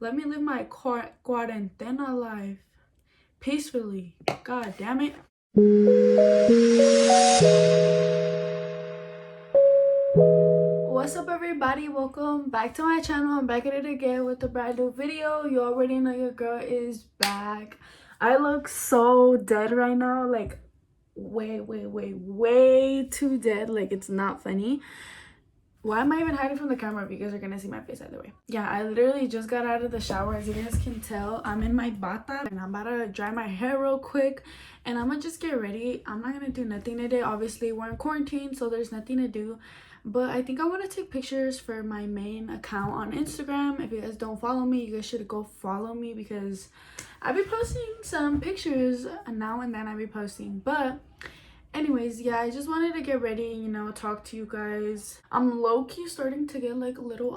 Let me live my quarantena life peacefully. God damn it. What's up, everybody? Welcome back to my channel. I'm back at it again with a brand new video. You already know your girl is back. I look so dead right now, like way too dead. Like, it's not funny. Why am I even hiding from the camera if you guys are gonna see my face either way? Yeah, I literally just got out of the shower. As you guys can tell, I'm in my bata and I'm about to dry my hair real quick and I'm gonna just get ready. I'm not gonna do nothing today. Obviously, we're in quarantine, so there's nothing to do. But I think I want to take pictures for my main account on Instagram. If you guys don't follow me, you guys should go follow me because I be posting some pictures now and then. I be posting, but anyways, yeah, I just wanted to get ready, you know, talk to you guys. I'm low-key starting to get like little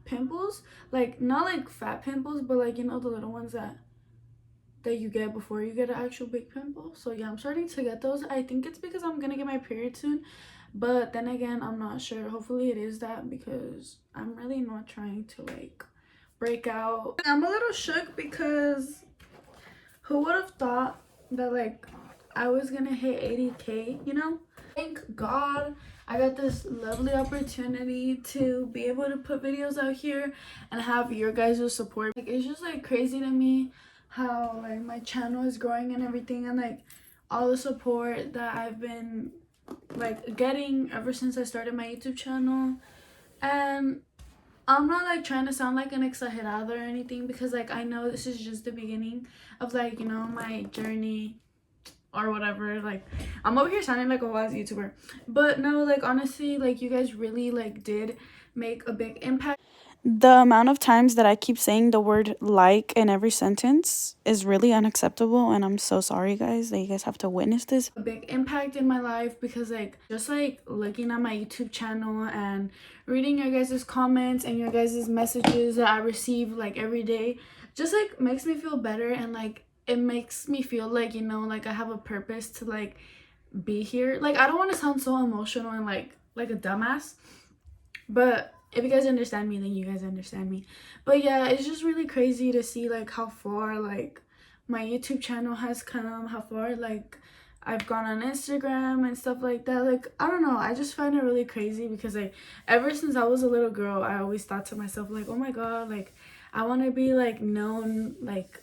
pimples, like not like fat pimples, but like, you know, the little ones that you get before you get an actual big pimple. So yeah, I'm starting to get those. I think it's because I'm gonna get my period soon, but then again, I'm not sure. Hopefully it is that, because I'm really not trying to like break out. I'm a little shook because who would have thought that like I was gonna hit 80K, you know? Thank God I got this lovely opportunity to be able to put videos out here and have your guys' support. Like, it's just like crazy to me how like my channel is growing and everything, and like all the support that I've been like getting ever since I started my YouTube channel. And I'm not like trying to sound like an exagerada or anything, because like I know this is just the beginning of like, you know, my journey or whatever. Like, I'm over here sounding like a wise YouTuber, but no, like honestly, like you guys really like did make a big impact. The amount of times that I keep saying the word like in every sentence is really unacceptable, and I'm so sorry guys that you guys have to witness this. A big impact in my life, because like just like looking at my YouTube channel and reading your guys' comments and your guys' messages that I receive like every day just like makes me feel better, and like it makes me feel like, you know, like I have a purpose to like be here. Like, I don't want to sound so emotional and like a dumbass, but if you guys understand me, then you guys understand me. But yeah, it's just really crazy to see like how far like my YouTube channel has come, how far like I've gone on Instagram and stuff like that. Like, I don't know, I just find it really crazy, because like ever since I was a little girl, I always thought to myself like, oh my god, like I want to be like known like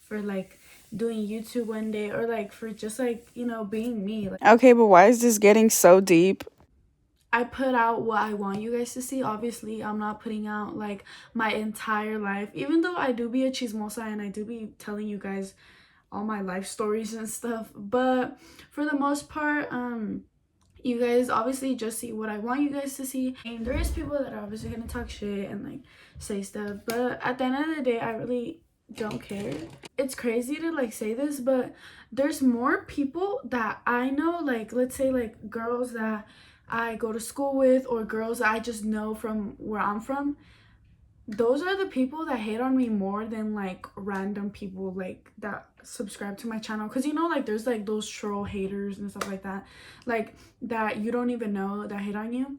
for like doing YouTube one day, or like for just like, you know, being me. Like, okay, but why is this getting so deep? I put out what I want you guys to see. Obviously, I'm not putting out like my entire life, even though I do be a chismosa and I do be telling you guys all my life stories and stuff. But for the most part, you guys obviously just see what I want you guys to see. And there is people that are obviously gonna talk shit and like say stuff, but at the end of the day, I really don't care. It's crazy to like say this, but there's more people that I know, like let's say like girls that I go to school with, or girls that I just know from where I'm from. Those are the people that hate on me more than like random people like that subscribe to my channel, because you know, like there's like those troll haters and stuff like that, like that you don't even know that hate on you.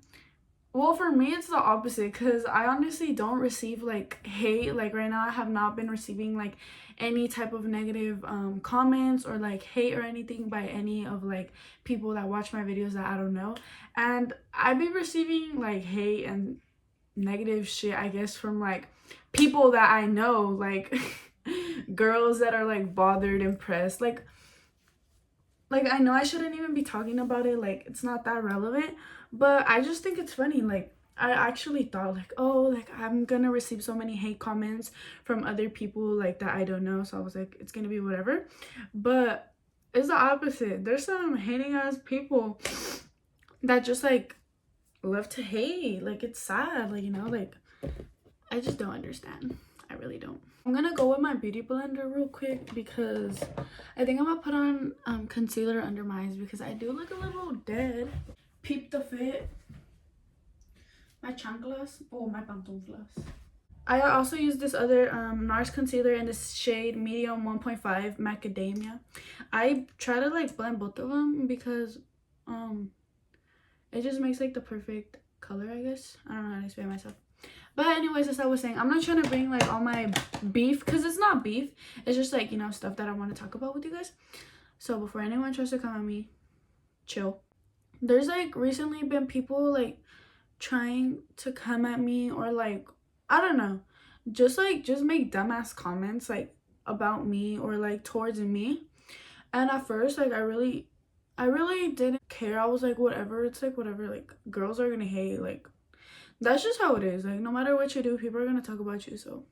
Well, for me, it's the opposite, because I honestly don't receive like hate. Like right now, I have not been receiving like any type of negative comments or like hate or anything by any of like people that watch my videos that I don't know. And I've been receiving like hate and negative shit, I guess, from like people that I know, like girls that are like bothered and pressed. Like I know I shouldn't even be talking about it, like it's not that relevant, but I just think it's funny. Like, I actually thought like, oh, like I'm gonna receive so many hate comments from other people like that I don't know, so I was like, it's gonna be whatever. But it's the opposite. There's some hating ass people that just like love to hate. Like, it's sad, like, you know, like I just don't understand. I really don't. I'm gonna go with my beauty blender real quick, because I think I'm gonna put on concealer under my eyes, because I do look a little dead. Peep the fit. My chanclas. Oh, my pantuflas. I also use this other NARS concealer in this shade medium 1.5 macadamia. I try to like blend both of them, because it just makes like the perfect color, I guess. I don't know how to explain myself. But anyways, as I was saying, I'm not trying to bring like all my beef, because it's not beef. It's just like, you know, stuff that I want to talk about with you guys. So before anyone tries to come at me, chill. There's like recently been people like trying to come at me, or like, I don't know, just make dumbass comments like about me or like towards me. And at first, like, I really didn't care. I was like, whatever, it's like whatever, like girls are gonna hate, like that's just how it is. Like no matter what you do, people are gonna talk about you, so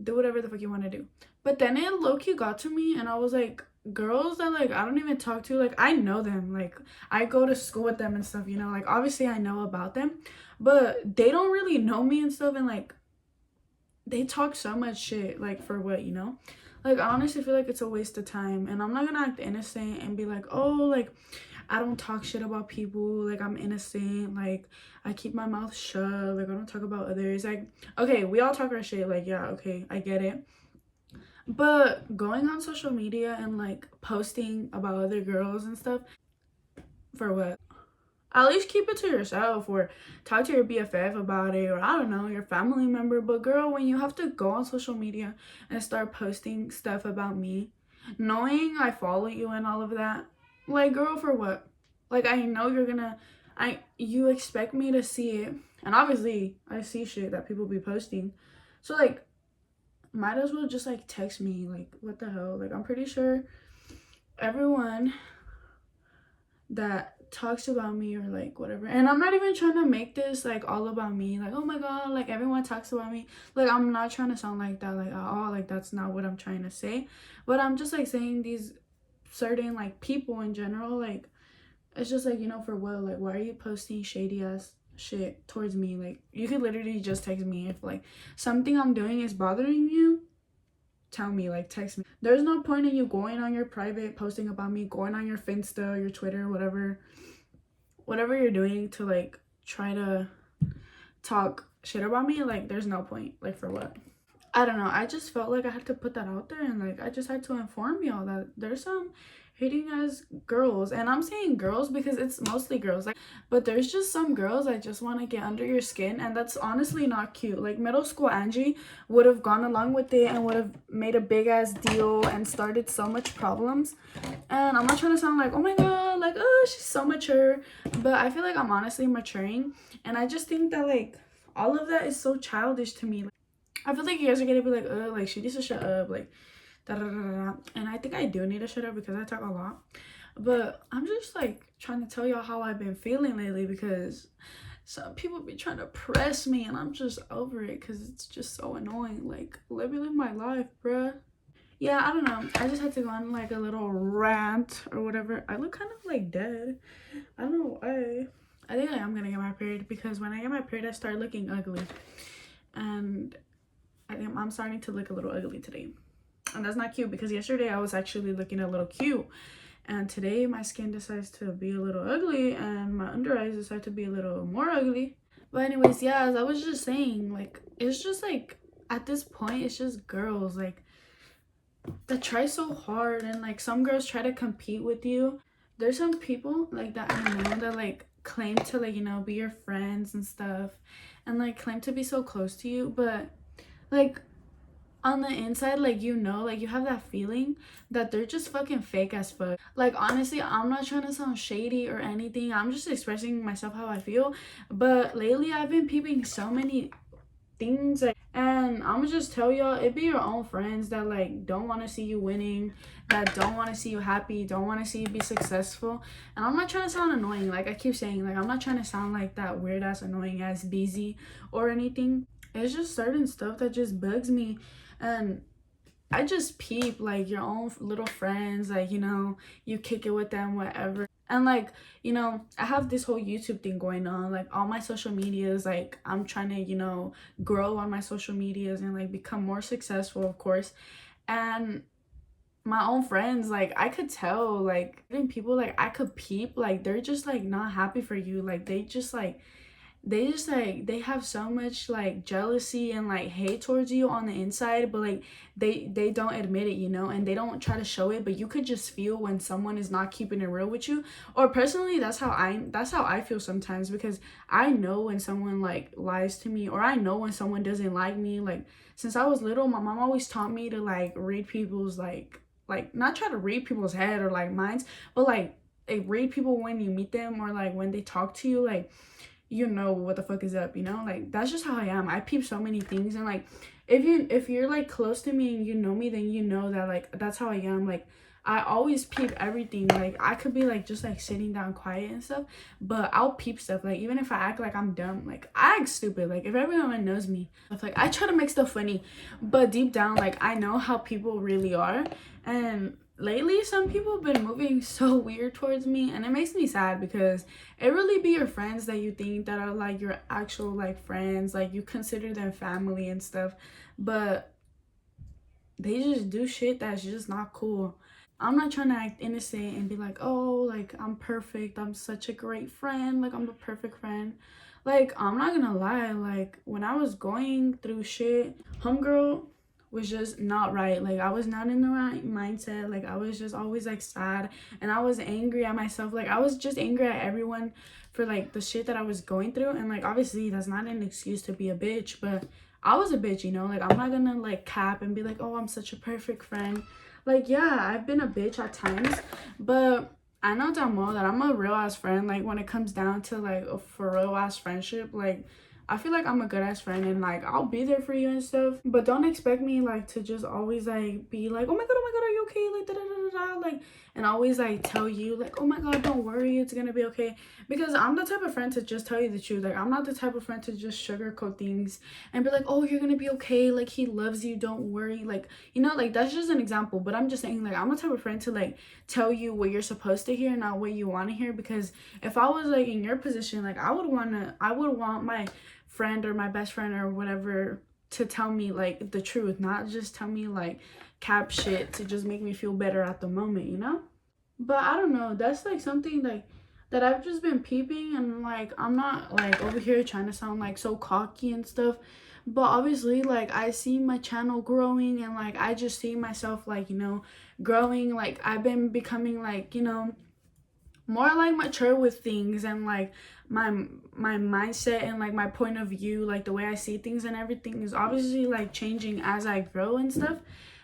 do whatever the fuck you want to do. But then it low-key got to me, and I was like, girls that like I don't even talk to, like I know them, like I go to school with them and stuff, you know, like obviously I know about them, but they don't really know me and stuff, and like they talk so much shit, like for what, you know? Like I honestly feel like it's a waste of time, and I'm not gonna act innocent and be like, oh, like I don't talk shit about people, like I'm innocent, like I keep my mouth shut, like I don't talk about others. Like okay, we all talk our shit, like yeah, okay, I get it. But going on social media and like posting about other girls and stuff, for what? At least keep it to yourself, or talk to your BFF about it, or I don't know, your family member. But girl, when you have to go on social media and start posting stuff about me, knowing I follow you and all of that, like girl, for what? Like I know you're gonna, you expect me to see it, and obviously I see shit that people be posting. So like might as well just like text me, like what the hell? Like I'm pretty sure everyone that talks about me or like whatever, and I'm not even trying to make this like all about me, like oh my god, like everyone talks about me, like I'm not trying to sound like that, like at all, like that's not what I'm trying to say. But I'm just like saying these certain like people in general, like it's just like, you know, for what? Like why are you posting shady ass shit towards me? Like you could literally just text me if like something I'm doing is bothering you. Tell me, like text me. There's no point in you going on your private, posting about me, going on your Finsta, your Twitter, whatever you're doing to like try to talk shit about me. Like there's no point, like for what? I don't know, I just felt like I had to put that out there, and like I just had to inform y'all that there's some hating as girls, and I'm saying girls because it's mostly girls, like, but there's just some girls that just want to get under your skin, and that's honestly not cute. Like middle school Angie would have gone along with it and would have made a big ass deal and started so much problems. And I'm not trying to sound like, oh my god, like oh she's so mature, but I feel like I'm honestly maturing, and I just think that like all of that is so childish to me. Like, I feel like you guys are gonna be like, like she needs to shut up, like da da da da da. And I think I do need to shut up because I talk a lot. But I'm just like trying to tell y'all how I've been feeling lately, because some people be trying to press me, and I'm just over it because it's just so annoying. Like let me live my life, bruh. Yeah, I don't know, I just had to go on like a little rant or whatever. I look kind of like dead, I don't know why. I think I am gonna get my period, because when I get my period I start looking ugly, and I think I'm starting to look a little ugly today, and that's not cute, because yesterday I was actually looking a little cute, and today my skin decides to be a little ugly, and my under eyes decide to be a little more ugly. But anyways, yeah, as I was just saying, like it's just like at this point it's just girls like that try so hard, and like some girls try to compete with you. There's some people like that I know that like claim to like, you know, be your friends and stuff, and like claim to be so close to you, but like on the inside, like, you know, like you have that feeling that they're just fucking fake as fuck. Like honestly, I'm not trying to sound shady or anything, I'm just expressing myself how I feel. But lately I've been peeping so many things, like, and I'm gonna just tell y'all, it be your own friends that like don't want to see you winning, that don't want to see you happy, don't want to see you be successful. And I'm not trying to sound annoying, like I keep saying, like I'm not trying to sound like that weird ass annoying ass busy or anything. It's just certain stuff that just bugs me, and I just peep like your own little friends, like, you know, you kick it with them, whatever. And like, you know, I have this whole YouTube thing going on, like all my social medias, like I'm trying to, you know, grow on my social medias and like become more successful, of course. And my own friends, like I could tell, like even people like I could peep, like they're just like not happy for you, like they just like they just like they have so much like jealousy and like hate towards you on the inside, but like they don't admit it, you know, and they don't try to show it, but you could just feel when someone is not keeping it real with you. Or personally, that's how I feel sometimes, because I know when someone like lies to me, or I know when someone doesn't like me. Like since I was little, my mom always taught me to like read people's like not try to read people's head or like minds, but like read people when you meet them, or like when they talk to you, like you know what the fuck is up, you know? Like that's just how I am. I peep so many things, and like if you're like close to me and you know me, then you know that like that's how I am. Like I always peep everything. Like I could be like just like sitting down quiet and stuff, but I'll peep stuff. Like even if I act like I'm dumb, like I act stupid. Like if everyone knows me, like I try to make stuff funny, but deep down like I know how people really are. And lately some people have been moving so weird towards me, and it makes me sad, because it really be your friends that you think that are like your actual like friends, like you consider them family and stuff, but they just do shit that's just not cool. I'm not trying to act innocent and be like, oh, like I'm perfect, I'm such a great friend, like I'm the perfect friend. Like I'm not gonna lie, like when I was going through shit, homegirl was just not right. Like I was not in the right mindset. Like I was just always like sad, and I was angry at myself. Like I was just angry at everyone for like the shit that I was going through. And like obviously that's not an excuse to be a bitch, but I was a bitch, you know? Like I'm not gonna like cap and be like, oh, I'm such a perfect friend. Like yeah, I've been a bitch at times, but I know damn well that I'm a real ass friend. Like when it comes down to like a for real ass friendship, like I feel like I'm a good ass friend, and like I'll be there for you and stuff. But don't expect me like to just always like be like, oh my god, are you okay? Like da da da da da, like, and always like tell you like, oh my god, don't worry, it's gonna be okay. Because I'm the type of friend to just tell you the truth. Like I'm not the type of friend to just sugarcoat things and be like, oh, you're gonna be okay. Like he loves you, don't worry. Like you know, like that's just an example. But I'm just saying, like I'm the type of friend to like tell you what you're supposed to hear, not what you want to hear. Because if I was like in your position, like I would want my friend or my best friend or whatever to tell me like the truth, not just tell me like cap shit to just make me feel better at the moment, you know? But I don't know, that's like something like that I've just been peeping. And like I'm not like over here trying to sound like so cocky and stuff, but obviously like I see my channel growing, and like I just see myself like, you know, growing. Like I've been becoming like, you know, more like mature with things, and like my mindset and like my point of view, like the way I see things and everything is obviously like changing as I grow and stuff.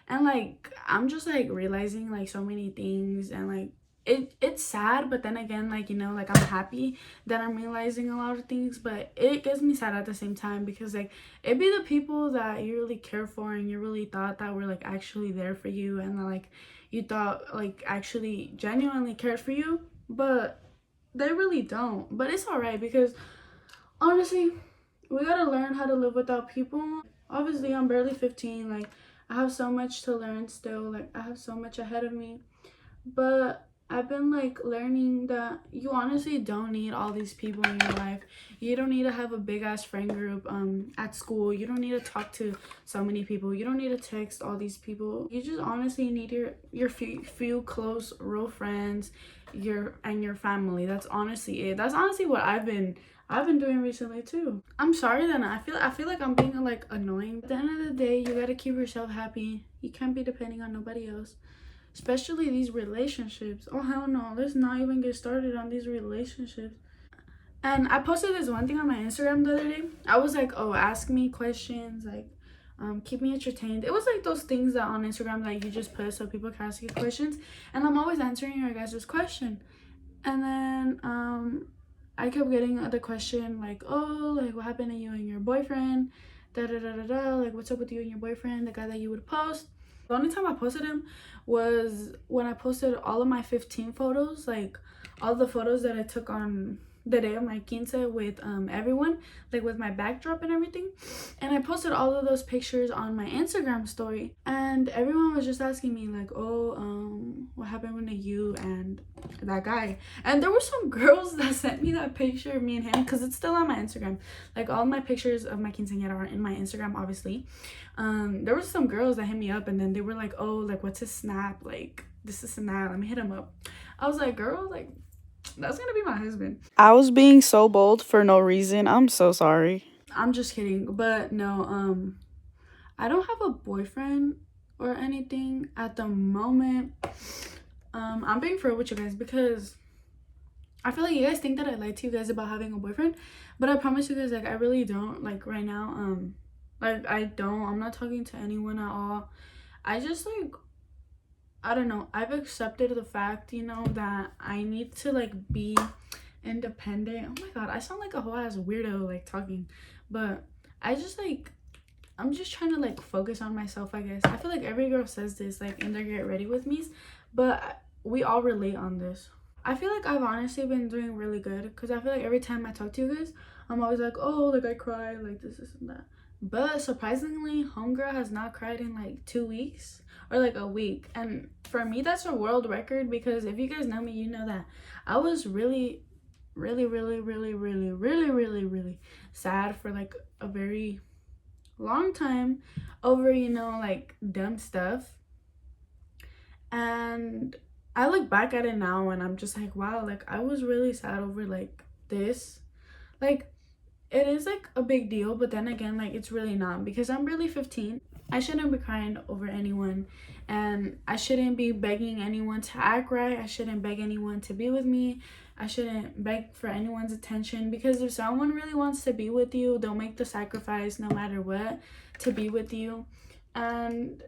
And like I'm just like realizing like so many things, and like it's sad, but then again, like, you know, like I'm happy that I'm realizing a lot of things, but it gets me sad at the same time, because like it be the people that you really care for and you really thought that were like actually there for you, and like you thought like actually genuinely cared for you, but they really don't. But it's all right, because honestly we gotta learn how to live without people. Obviously I'm barely 15, like I have so much to learn still, like I have so much ahead of me. But I've been like learning that you honestly don't need all these people in your life. You don't need to have a big ass friend group at school. You don't need to talk to so many people. You don't need to text all these people. You just honestly need your few close real friends, your family. That's honestly it. That's honestly what I've been doing recently too. I'm sorry that I feel like I'm being like annoying. At the end of the day, you gotta keep yourself happy. You can't be depending on nobody else. Especially these relationships. Oh hell no, let's not even get started on these relationships. And I posted this one thing on my Instagram the other day. I was like, oh, ask me questions, like keep me entertained. It was like those things that on Instagram that you just put so people can ask you questions, and I'm always answering your guys' question. And then I kept getting the question like, oh, like what happened to you and your boyfriend, da da da da da, like what's up with you and your boyfriend, the guy that you would post. The only time I posted him was when I posted all of my 15 photos, like all the photos that I took on the day of my quince with everyone, like with my backdrop and everything. And I posted all of those pictures on my Instagram story, and everyone was just asking me like, oh, what happened to you and that guy? And there were some girls that sent me that picture of me and him, because it's still on my Instagram. Like all my pictures of my quinceañera are in my Instagram, obviously. There were some girls that hit me up, and then they were like, oh, like what's his snap, like this is and that, let me hit him up. I was like, girl, like That's gonna be my husband. I was being so bold for no reason. I'm so sorry. I'm just kidding. But no, I don't have a boyfriend or anything at the moment. I'm being for real with you guys because I feel like you guys think that I lied to you guys about having a boyfriend, but I promise you guys, like, I really don't. Like, right now, like, I'm not talking to anyone at all. I just, like, I don't know, I've accepted the fact, you know, that I need to, like, be independent. Oh my god, I sound like a whole ass weirdo, like, talking, but I just, like, I'm just trying to, like, focus on myself, I guess. I feel like every girl says this, like, in their Get Ready With Me's, but we all relate on this. I feel like I've honestly been doing really good because I feel like every time I talk to you guys, I'm always like, oh, like, I cry, like, this and that. But surprisingly, homegirl has not cried in like 2 weeks or like a week. And for me, that's a world record because if you guys know me, you know that I was really, really, really, really, really, really, really, really sad for like a very long time over, you know, like dumb stuff. And I look back at it now and I'm just like, wow, like I was really sad over like this. Like, it is like a big deal, but then again, like it's really not because I'm really 15. I shouldn't be crying over anyone, and I shouldn't be begging anyone to act right. I shouldn't beg anyone to be with me. I shouldn't beg for anyone's attention because if someone really wants to be with you, they'll make the sacrifice no matter what to be with you. And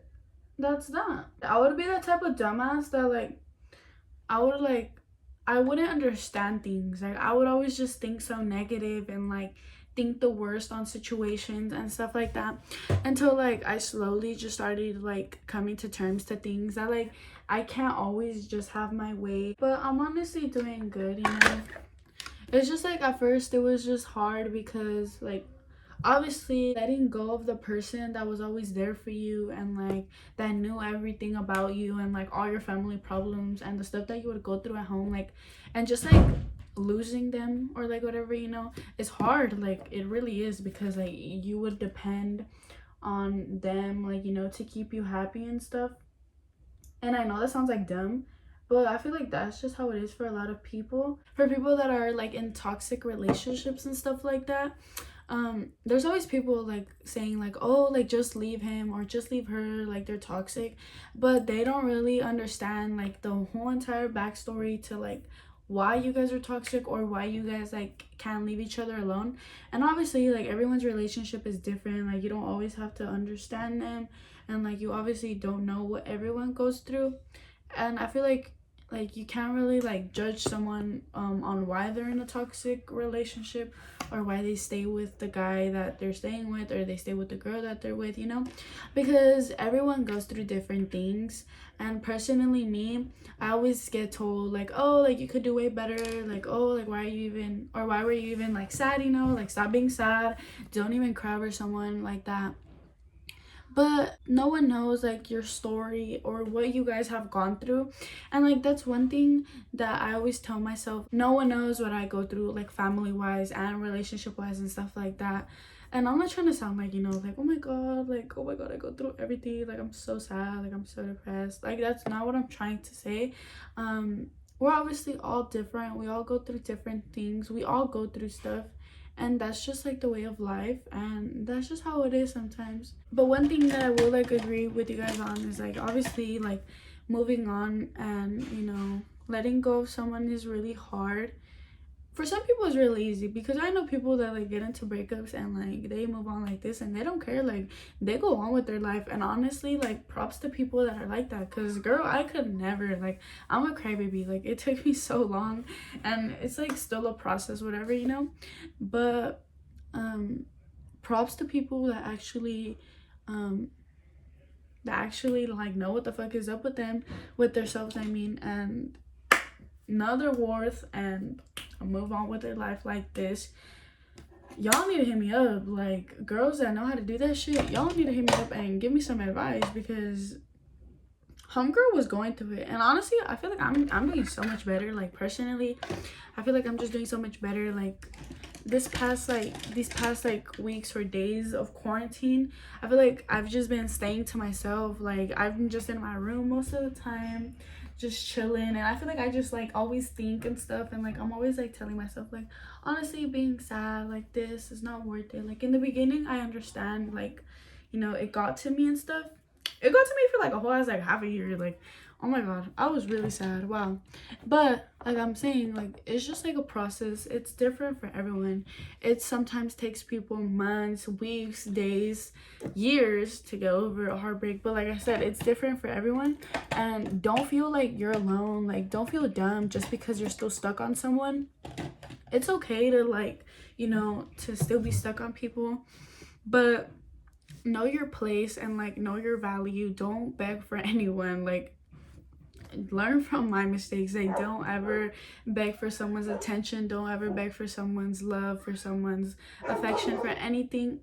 that's that. I would be the type of dumbass that like I wouldn't understand things. Like I would always just think so negative and like think the worst on situations and stuff like that until like I slowly just started like coming to terms to things that like I can't always just have my way. But I'm honestly doing good, you know. It's just like at first it was just hard because like obviously letting go of the person that was always there for you and like that knew everything about you and like all your family problems and the stuff that you would go through at home, like, and just like losing them or like whatever, you know, it's hard. Like it really is because like you would depend on them, like, you know, to keep you happy and stuff. And I know that sounds like dumb, but I feel like that's just how it is for a lot of people. For people that are like in toxic relationships and stuff like that, there's always people like saying like, oh, like just leave him or just leave her, like they're toxic, but they don't really understand like the whole entire backstory to like why you guys are toxic or why you guys like can't leave each other alone. And obviously like everyone's relationship is different, like you don't always have to understand them, and like you obviously don't know what everyone goes through. And I feel like you can't really like judge someone on why they're in a toxic relationship or why they stay with the guy that they're staying with or they stay with the girl that they're with, you know, because everyone goes through different things. And personally me, I always get told like, oh, like you could do way better, like, oh, like why are you even, or why were you even like sad, you know, like stop being sad, don't even cry over someone like that. But no one knows like your story or what you guys have gone through. And like that's one thing that I always tell myself, no one knows what I go through, like family wise and relationship wise and stuff like that. And I'm not trying to sound like, you know, like, oh my god, I go through everything, like I'm so sad, like I'm so depressed. Like that's not what I'm trying to say. We're obviously all different, we all go through different things, we all go through stuff, and that's just like the way of life, and that's just how it is sometimes. But one thing that I will like agree with you guys on is like obviously like moving on and, you know, letting go of someone is really hard. For some people it's really easy because I know people that like get into breakups and like they move on like this and they don't care, like they go on with their life. And honestly, like props to people that are like that, because girl, I could never. Like I'm a crybaby, like it took me so long and it's like still a process, whatever, you know. But props to people that actually like know what the fuck is up with them, with themselves, I mean, and know their worth and move on with their life like this. Y'all need to hit me up, like girls that know how to do that shit. Y'all need to hit me up and give me some advice because homegirl was going through it. And honestly, I feel like I'm doing so much better. Like personally, I feel like I'm just doing so much better. Like these past weeks or days of quarantine, I feel like I've just been staying to myself. Like I've been just in my room most of the time, just chilling. And I feel like I just like always think and stuff, and like I'm always like telling myself like, honestly, being sad like this is not worth it. Like in the beginning I understand, like, you know, it got to me and stuff. It got to me for like a whole ass like half a year. Like, oh my god, I was really sad. Wow. But like I'm saying, like it's just like a process. It's different for everyone. It sometimes takes people months, weeks, days, years to get over a heartbreak. But like I said, it's different for everyone. And don't feel like you're alone. Like don't feel dumb just because you're still stuck on someone. It's okay to like, you know, to still be stuck on people, but know your place and like know your value. Don't beg for anyone. Like learn from my mistakes. Like don't ever beg for someone's attention. Don't ever beg for someone's love, for someone's affection, for anything.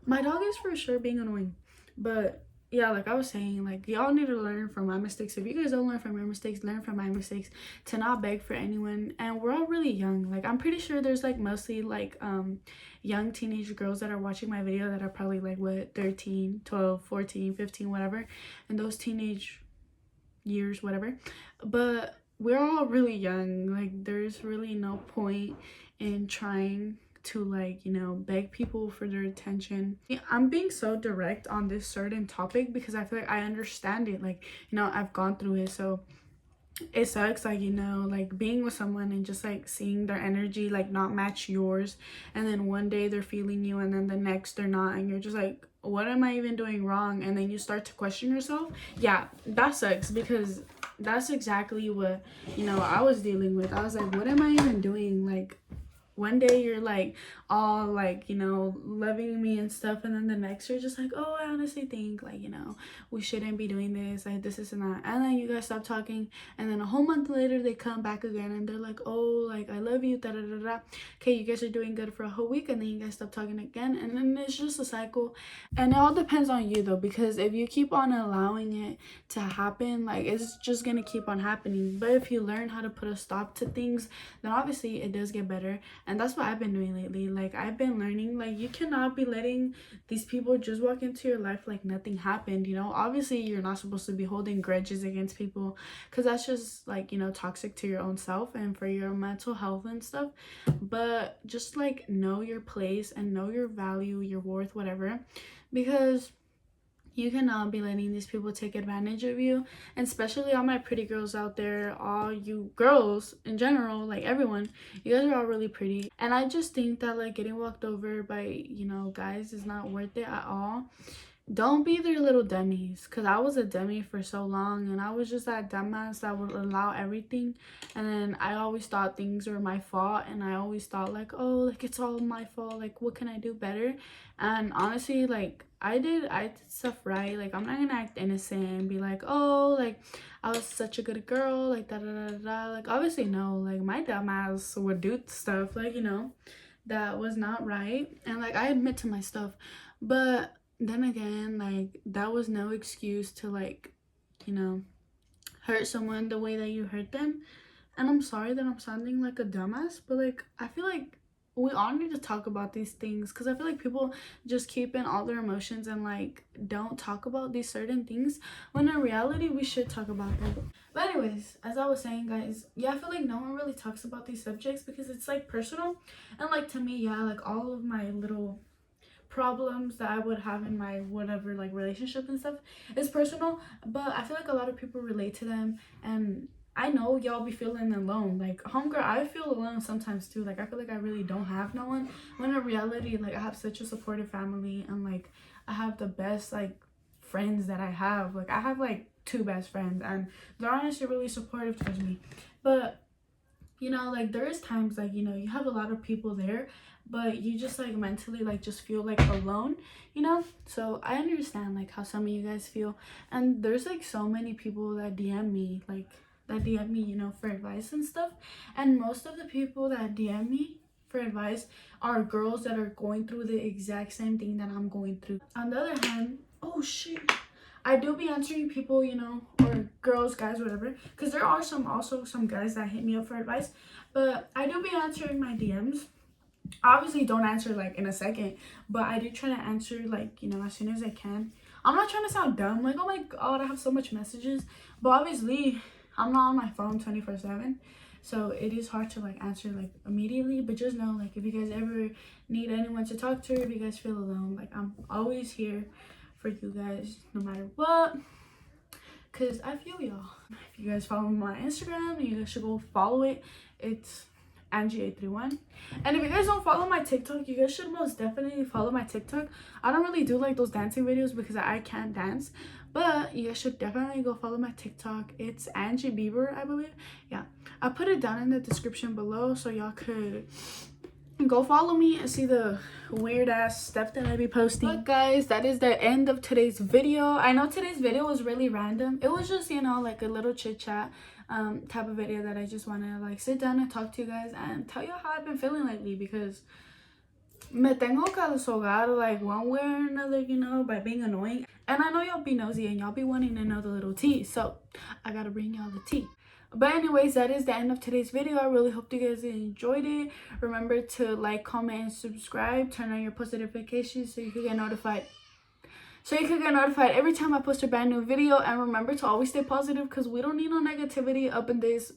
My dog is for sure being annoying, but yeah, like I was saying, like y'all need to learn from my mistakes. If you guys don't learn from your mistakes, learn from my mistakes, to not beg for anyone. And we're all really young. Like I'm pretty sure there's like mostly like young teenage girls that are watching my video that are probably like what, 13, 12, 14, 15, whatever, and those teenage years, whatever. But we're all really young. Like there's really no point in trying to like, you know, beg people for their attention. I'm being so direct on this certain topic because I feel like I understand it. Like, you know, I've gone through it. So it sucks, like, you know, like being with someone and just like seeing their energy like not match yours, and then one day they're feeling you and then the next they're not, and you're just like, what am I even doing wrong? And then you start to question yourself. Yeah, that sucks, because that's exactly what, you know, I was dealing with. I was like, what am I even doing? Like one day you're like all like, you know, loving me and stuff, and then the next you're just like, oh, I honestly think like, you know, we shouldn't be doing this, like this and that. And then you guys stop talking, and then a whole month later they come back again and they're like, oh, like I love you, da da da da. Okay, you guys are doing good for a whole week, and then you guys stop talking again, and then it's just a cycle. And it all depends on you though, because if you keep on allowing it to happen, like it's just gonna keep on happening. But if you learn how to put a stop to things, then obviously it does get better. And that's what I've been doing lately. Like I've been learning, like you cannot be letting these people just walk into your life like nothing happened, you know. Obviously you're not supposed to be holding grudges against people, because that's just like, you know, toxic to your own self and for your mental health and stuff. But just like know your place and know your value, your worth, whatever, because you cannot be letting these people take advantage of you. And especially all my pretty girls out there, all you girls in general, like everyone, you guys are all really pretty. And I just think that like getting walked over by, you know, guys is not worth it at all. Don't be their little dummies, because I was a dummy for so long, and I was just that dumbass that would allow everything, and then I always thought things were my fault, and I always thought like, oh, like it's all my fault, like what can I do better? And honestly, like I did stuff right. Like I'm not gonna act innocent and be like, oh, like I was such a good girl, like da da da da. Like obviously no, like my dumbass would do stuff like, you know, that was not right, and like I admit to my stuff. But then again, like that was no excuse to like, you know, hurt someone the way that you hurt them. And I'm sorry that I'm sounding like a dumbass, but like I feel like we all need to talk about these things, because I feel like people just keep in all their emotions and like don't talk about these certain things, when in reality we should talk about them. But anyways, as I was saying, guys, yeah, I feel like no one really talks about these subjects because it's like personal. And like to me, yeah, like all of my little problems that I would have in my whatever like relationship and stuff is personal, but I feel like a lot of people relate to them. And I know y'all be feeling alone. Like homegirl, I feel alone sometimes too. Like I feel like I really don't have no one, when in reality like I have such a supportive family, and like I have the best like friends that I have. Like I have like two best friends, and they're honestly really supportive towards me. But you know, like there is times like, you know, you have a lot of people there, but you just like mentally like just feel like alone, you know. So I understand like how some of you guys feel. And there's like so many people that DM me, like that DM me, you know, for advice and stuff. And most of the people that DM me for advice are girls that are going through the exact same thing that I'm going through. On the other hand, oh shit, I do be answering people, you know, or girls, guys, whatever, because there are some guys that hit me up for advice. But I do be answering my DMs. Obviously don't answer like in a second, but I do try to answer like, you know, as soon as I can. I'm not trying to sound dumb, like, oh my god, I have so much messages, but obviously I'm not on my phone 24/7, so it is hard to like answer like immediately. But just know, like, if you guys ever need anyone to talk to, if you guys feel alone, like, I'm always here for you guys no matter what, because I feel y'all. If you guys follow me on my Instagram, you guys should go follow it. It's Angiee831. And if you guys don't follow my TikTok, you guys should most definitely follow my TikTok. I don't really do like those dancing videos because I can't dance, but you guys should definitely go follow my TikTok. It's Angie Bieber, I believe. Yeah, I put it down in the description below so y'all could go follow me and see the weird ass stuff that I be posting. But guys, that is the end of today's video. I know today's video was really random. It was just, you know, like a little chit chat type of video that I just want to like sit down and talk to you guys and tell you how I've been feeling lately, because me tengo que desahogar like one way or another, you know, by being annoying. And I know y'all be nosy and y'all be wanting to know the little tea, so I gotta bring y'all the tea. But anyways, that is the end of today's video. I really hope you guys enjoyed it. Remember to like, comment, and subscribe. Turn on your post notifications so you can get notified. Every time I post a brand new video. And remember to always stay positive, because we don't need no negativity up in this